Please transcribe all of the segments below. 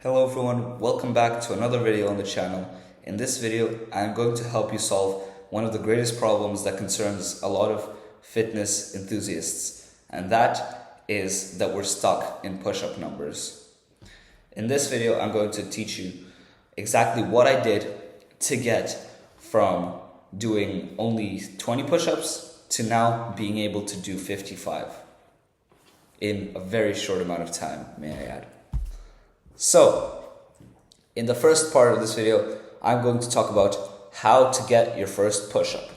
Hello everyone, welcome back to another video on the channel. In this video, I'm going to help you solve one of the greatest problems that concerns a lot of fitness enthusiasts, and that is that we're stuck in push-up numbers. In this video, I'm going to teach you exactly what I did to get from doing only 20 push-ups to now being able to do 55 in a very short amount of time, may I add. So, in the first part of this video, I'm going to talk about how to get your first push-up.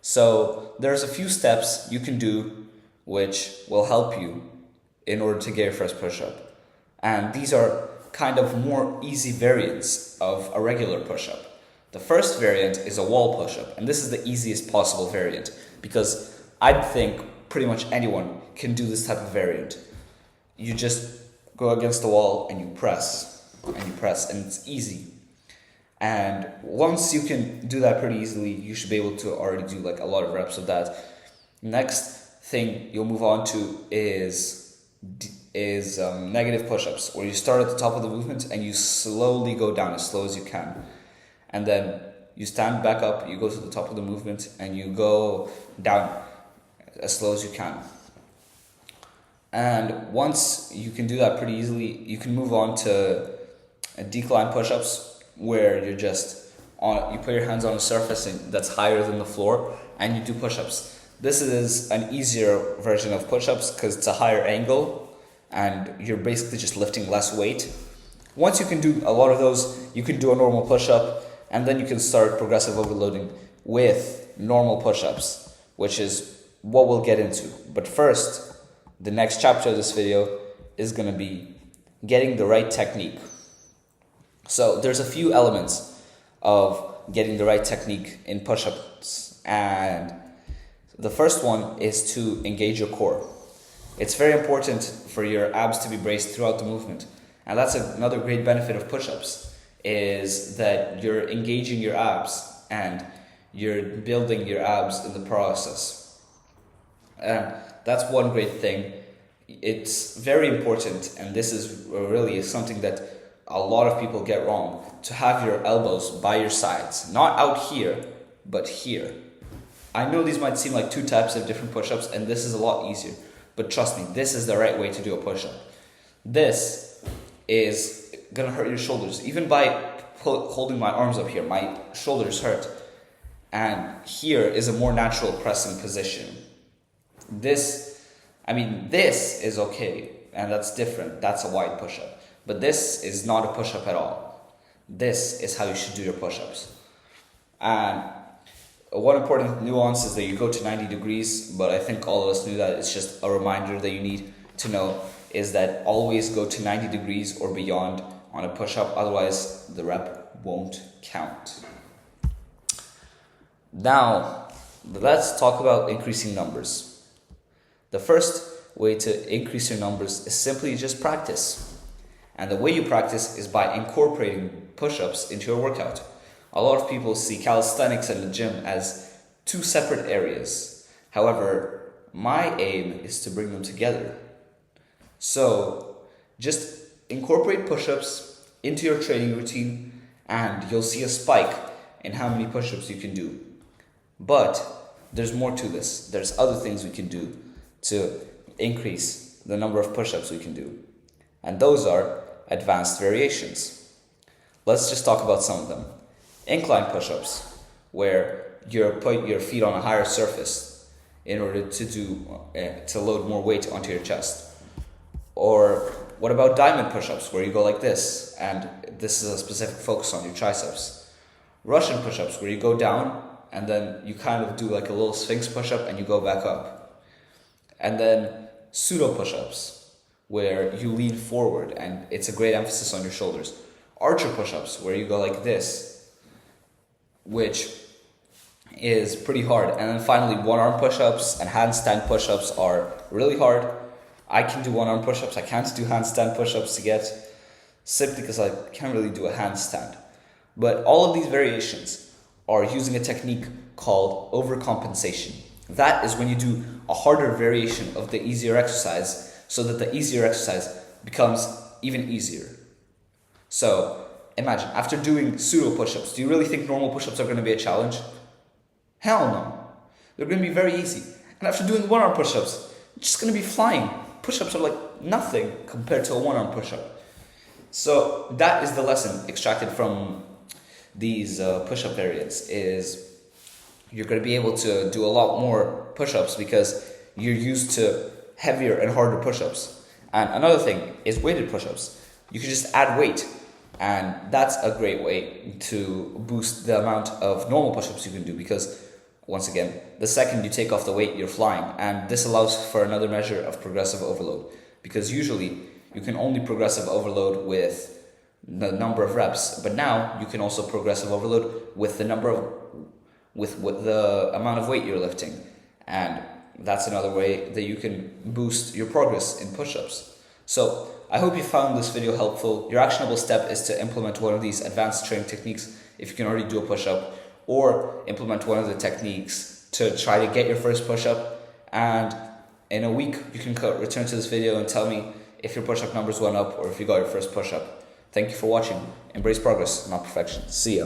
So, there's a few steps you can do which will help you in order to get your first push-up. And these are kind of more easy variants of a regular push-up. The first variant is a wall push-up, and this is the easiest possible variant because I think pretty much anyone can do this type of variant. You just go against the wall and you press, and it's easy. And once you can do that pretty easily, you should be able to already do like a lot of reps of that. Next thing you'll move on to is negative push-ups, where you start at the top of the movement and you slowly go down as slow as you can. And then you stand back up, you go to the top of the movement, and you go down as slow as you can. And once you can do that pretty easily, you can move on to decline push-ups, where you're just you put your hands on a surface that's higher than the floor and you do push-ups. This is an easier version of push-ups because it's a higher angle and you're basically just lifting less weight. Once you can do a lot of those, you can do a normal push-up, and then you can start progressive overloading with normal push-ups, which is what we'll get into. But first, the next chapter of this video is going to be getting the right technique. So there's a few elements of getting the right technique in push-ups, and the first one is to engage your core. It's very important for your abs to be braced throughout the movement, and that's another great benefit of push-ups, is that you're engaging your abs and you're building your abs in the process. That's one great thing. It's very important, and this is really something that a lot of people get wrong, to have your elbows by your sides, not out here, but here. I know these might seem like two types of different push-ups, and this is a lot easier, but trust me, this is the right way to do a push-up. This is gonna hurt your shoulders. Even by holding my arms up here, my shoulders hurt. And here is a more natural pressing position. This is okay, and that's different. That's a wide push-up. But this is not a push-up at all. This is how you should do your push-ups. And one important nuance is that you go to 90 degrees, but I think all of us knew that. It's just a reminder that you need to know, is that always go to 90 degrees or beyond on a push-up, otherwise the rep won't count. Now, let's talk about increasing numbers. The first way to increase your numbers is simply just practice. And the way you practice is by incorporating push-ups into your workout. A lot of people see calisthenics and the gym as two separate areas. However, my aim is to bring them together. So, just incorporate push-ups into your training routine and you'll see a spike in how many push-ups you can do. But there's more to this. There's other things we can do to increase the number of push-ups we can do. And those are advanced variations. Let's just talk about some of them. Incline push-ups, where you put your feet on a higher surface in order to load more weight onto your chest. Or what about diamond push-ups, where you go like this, and this is a specific focus on your triceps. Russian push-ups, where you go down and then you kind of do like a little sphinx push-up and you go back up. And then pseudo push-ups, where you lean forward and it's a great emphasis on your shoulders. Archer push-ups, where you go like this, which is pretty hard. And then finally, one-arm push-ups and handstand push-ups are really hard. I can do one-arm push-ups. I can't do handstand push-ups yet, simply because I can't really do a handstand. But all of these variations are using a technique called overcompensation. That is when you do a harder variation of the easier exercise so that the easier exercise becomes even easier. So imagine, after doing pseudo push-ups, do you really think normal push-ups are going to be a challenge? Hell no. They're going to be very easy. And after doing one-arm push-ups, you're just going to be flying. Push-ups are like nothing compared to a one-arm push-up. So that is the lesson extracted from these push-up variants, is you're going to be able to do a lot more push-ups because you're used to heavier and harder push-ups. And another thing is weighted push-ups. You can just add weight, and that's a great way to boost the amount of normal push-ups you can do, because once again, the second you take off the weight, you're flying. And this allows for another measure of progressive overload, because usually you can only progressive overload with the number of reps, but now you can also progressive overload with the amount of weight you're lifting. And that's another way that you can boost your progress in push-ups. So I hope you found this video helpful. Your actionable step is to implement one of these advanced training techniques if you can already do a push-up, or implement one of the techniques to try to get your first push-up. And in a week, you can return to this video and tell me if your push-up numbers went up or if you got your first push-up. Thank you for watching. Embrace progress, not perfection. See ya.